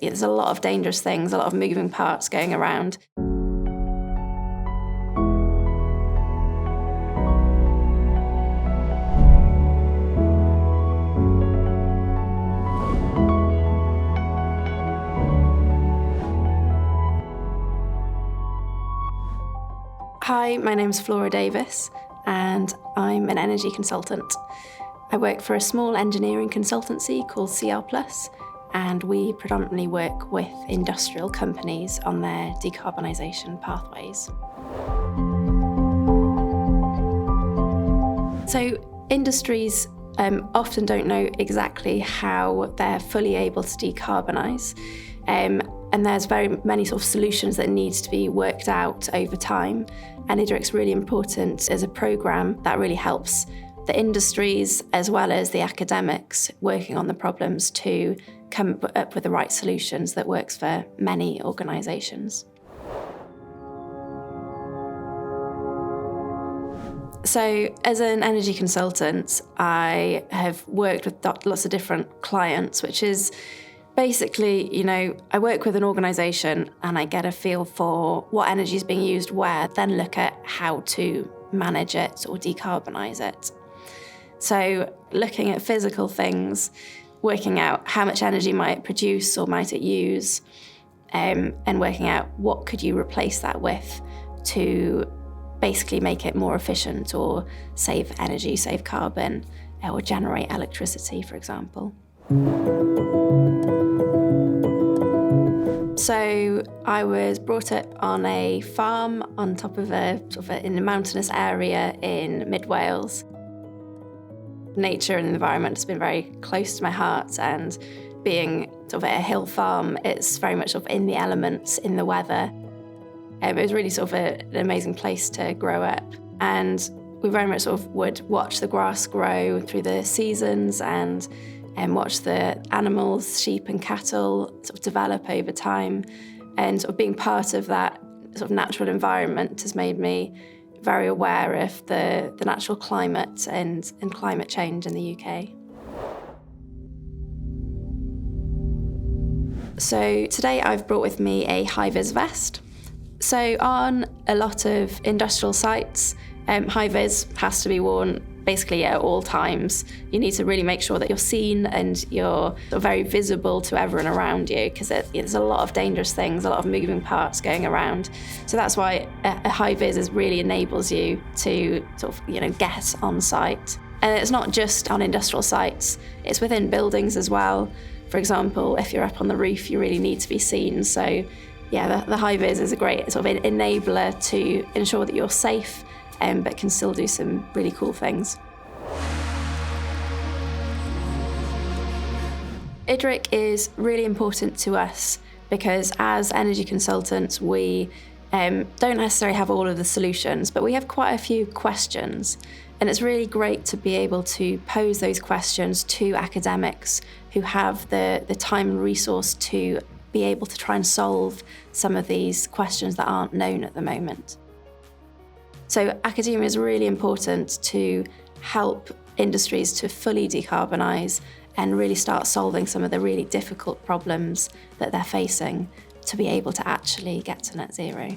there's a lot of dangerous things, a lot of moving parts going around. Hi, my name's Flora Davies and I'm an energy consultant. I work for a small engineering consultancy called CR+, and we predominantly work with industrial companies on their decarbonisation pathways. So industries often don't know exactly how they're fully able to decarbonise. And there's very many sort of solutions that need to be worked out over time. And Idri's really important as a programme that really helps the industries as well as the academics working on the problems to come up with the right solutions that works for many organisations. So as an energy consultant, I have worked with lots of different clients, which is basically, I work with an organisation and I get a feel for what energy is being used where, then look at how to manage it or decarbonise it. So looking at physical things, working out how much energy might it produce or might it use, and working out what could you replace that with to basically make it more efficient or save energy, save carbon, or generate electricity, for example. So I was brought up on a farm on top of in a mountainous area in mid-Wales. Nature and the environment has been very close to my heart, and being at a hill farm, it's very much in the elements, in the weather. It was really an amazing place to grow up, and we very much would watch the grass grow through the seasons and watch the animals, sheep and cattle develop over time. And being part of that natural environment has made me very aware of the natural climate and climate change in the UK. So today I've brought with me a high-vis vest. So on a lot of industrial sites, high-vis has to be worn basically at all times. You need to really make sure that you're seen and you're very visible to everyone around you, because there's a lot of dangerous things, a lot of moving parts going around. So that's why a high-vis really enables you to get on site. And it's not just on industrial sites, it's within buildings as well. For example, if you're up on the roof, you really need to be seen. So yeah, the high-vis is a great enabler to ensure that you're safe, but can still do some really cool things. Idri is really important to us because as energy consultants, we don't necessarily have all of the solutions, but we have quite a few questions. And it's really great to be able to pose those questions to academics who have the time and resource to be able to try and solve some of these questions that aren't known at the moment. So academia is really important to help industries to fully decarbonise and really start solving some of the really difficult problems that they're facing to be able to actually get to net zero.